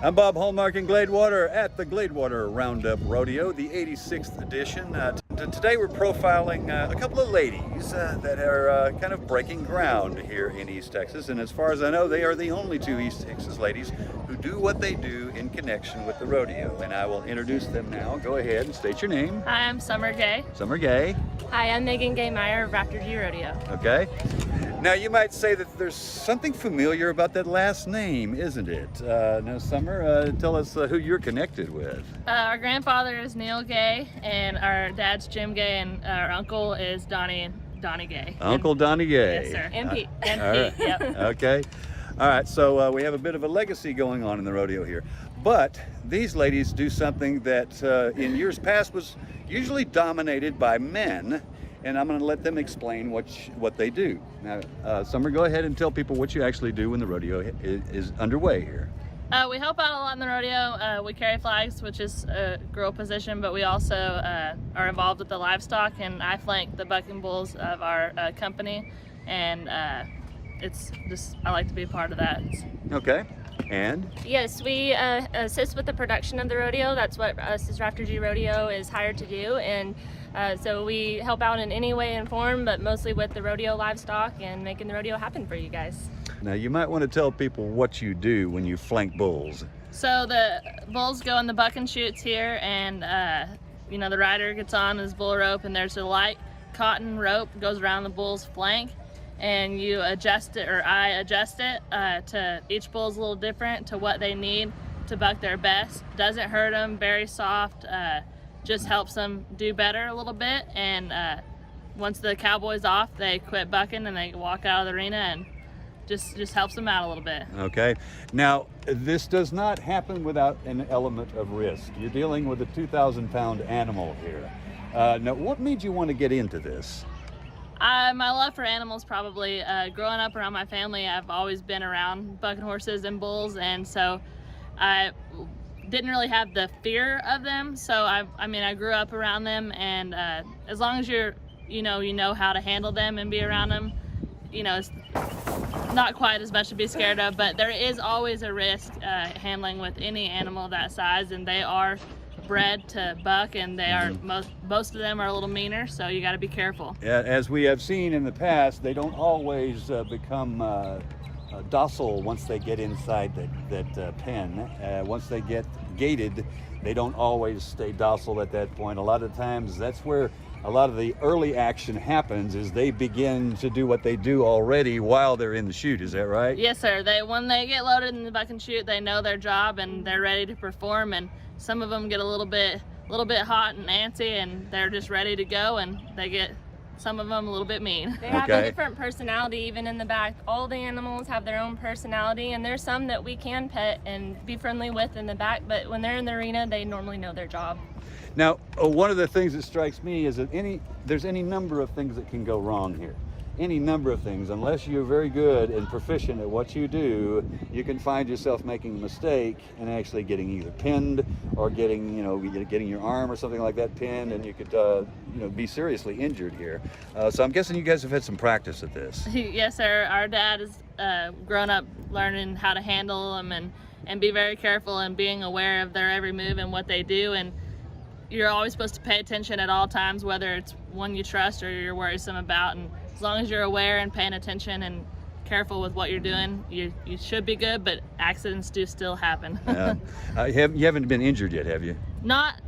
I'm Bob Hallmark in Gladewater at the Gladewater Round-Up Rodeo, the 86th edition. Today we're profiling a couple of ladies that are kind of breaking ground here in East Texas. And as far as I know, they are the only two East Texas ladies who do what they do in connection with the rodeo. And I will introduce them now. Go ahead and state your name. Hi, I'm Summer Gay. Summer Gay. Hi, I'm Megan Gay-Meyer of Rodeo. Okay. Now you might say that there's something familiar about that last name, isn't it? Now Summer, tell us who you're connected with. Our grandfather is Neil Gay, and our dad's Jim Gay, and our uncle is Donnie Gay. Uncle Donnie Gay. Yes, sir. And Pete. All right. Yep. Okay. All right, so we have a bit of a legacy going on in the rodeo here. But these ladies do something that in years past was usually dominated by men, and I'm going to let them explain what they do. Now, Summer, go ahead and tell people what you actually do when the rodeo is underway here. We help out a lot in the rodeo. We carry flags, which is a girl position, but we also are involved with the livestock, and I flank the bucking bulls of our company, and it's just, I like to be a part of that. Okay. And? Yes, we assist with the production of the rodeo. That's what us as Raptor G Rodeo is hired to do, and so we help out in any way and form, but mostly with the rodeo livestock and making the rodeo happen for you guys. Now you might want to tell people what you do when you flank bulls. So the bulls go in the bucking chutes here, and you know, the rider gets on his bull rope, and there's a light cotton rope goes around the bull's flank, and you adjust it, or I adjust it to each bull's a little different to what they need to buck their best. Doesn't hurt them, very soft, just helps them do better a little bit. And once the cowboy's off, they quit bucking and they walk out of the arena, and just helps them out a little bit. Okay. Now, this does not happen without an element of risk. You're dealing with a 2,000-pound animal here. Now, what made you want to get into this? My love for animals, probably. Growing up around my family, I've always been around bucking horses and bulls, and so I didn't really have the fear of them. So I mean, I grew up around them, and as long as you know how to handle them and be around them, you know, it's not quite as much to be scared of. But there is always a risk handling with any animal that size, and they are bred to buck, and they are most of them are a little meaner, so you got to be careful. Yeah, as we have seen in the past, they don't always become docile once they get inside that pen. Once they get gated, they don't always stay docile at that point. A lot of times that's where a lot of the early action happens, is they begin to do what they do already while they're in the chute. Is that right? Yes, sir. When they get loaded in the buck and chute, they know their job and they're ready to perform, and some of them get a little bit hot and antsy, and they're just ready to go, and they get, some of them, a little bit mean. They have a different personality even in the back. All the animals have their own personality, and there's some that we can pet and be friendly with in the back, but when they're in the arena, they normally know their job. Now, one of the things that strikes me is that there's any number of things that can go wrong here. Any number of things. Unless you're very good and proficient at what you do, you can find yourself making a mistake and actually getting either pinned or getting your arm or something like that pinned, and you could be seriously injured here. So I'm guessing you guys have had some practice at this. Yes, sir. Our dad has grown up learning how to handle them and be very careful and being aware of their every move and what they do. And you're always supposed to pay attention at all times, whether it's one you trust or you're worrisome about. And as long as you're aware and paying attention and careful with what you're doing, you should be good, but accidents do still happen. You haven't been injured yet, have you? Not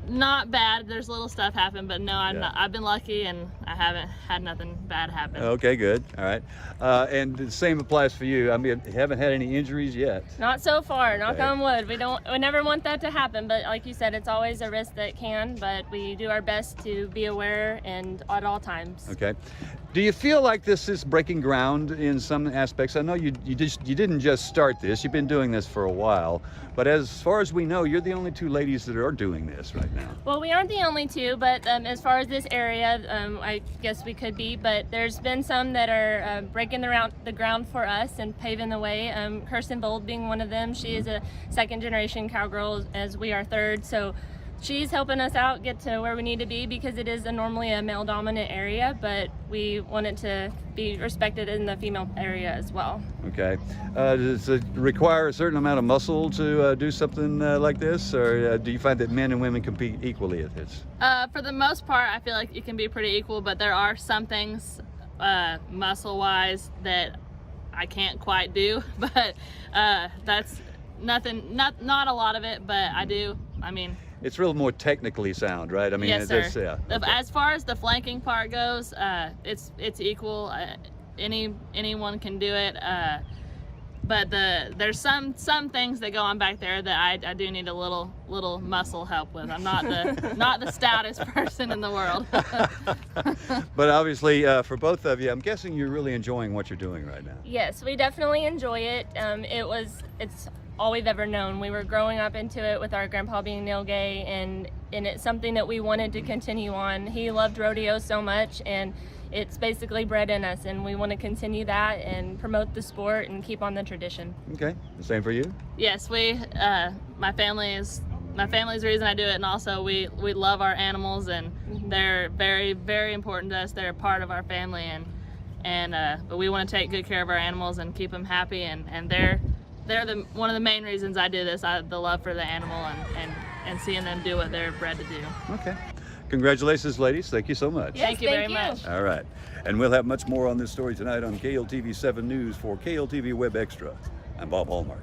bad. There's little stuff happen, but no, I've been lucky, and I haven't had nothing bad happen. Okay, good. All right. And the same applies for you. I mean, you haven't had any injuries yet? Not so far, knock on wood. We never want that to happen, but like you said, it's always a risk that can, but we do our best to be aware and at all times. Okay. Do you feel like this is breaking ground in some aspects? I know you didn't just start this, you've been doing this for a while, but as far as we know, you're the only two ladies that are doing this right now. Well, we aren't the only two, but as far as this area, I guess we could be, but there's been some that are breaking the ground for us and paving the way. Kirsten Bold being one of them. She is a second generation cowgirl, as we are third, so she's helping us out get to where we need to be, because it is normally a male dominant area, but we want it to be respected in the female area as well. Okay. Does it require a certain amount of muscle to do something like this, or do you find that men and women compete equally at this? For the most part, I feel like it can be pretty equal, but there are some things muscle-wise that I can't quite do, but that's nothing, not a lot of it, but I do. I mean, it's real more technically sound, right? I mean, yes, sir. Yeah. Okay. As far as the flanking part goes, it's equal. Anyone can do it. But there's some things that go on back there that I do need a little muscle help with. I'm not the stoutest person in the world. But obviously, for both of you, I'm guessing you're really enjoying what you're doing right now. Yes, we definitely enjoy it. It's all we've ever known. We were growing up into it with our grandpa being Neil Gay, and it's something that we wanted to continue on. He loved rodeo so much, and it's basically bred in us, and we want to continue that and promote the sport and keep on the tradition. Okay, the same for you? Yes, my family is the reason I do it, and also we love our animals, and they're very, very important to us. They're a part of our family, but we want to take good care of our animals and keep them happy, and they're one of the main reasons I do this. The love for the animal and seeing them do what they're bred to do. Okay. Congratulations, ladies. Thank you so much. Yes, Thank you very much. All right. And we'll have much more on this story tonight on KLTV 7 News for KLTV Web Extra. I'm Bob Hallmark.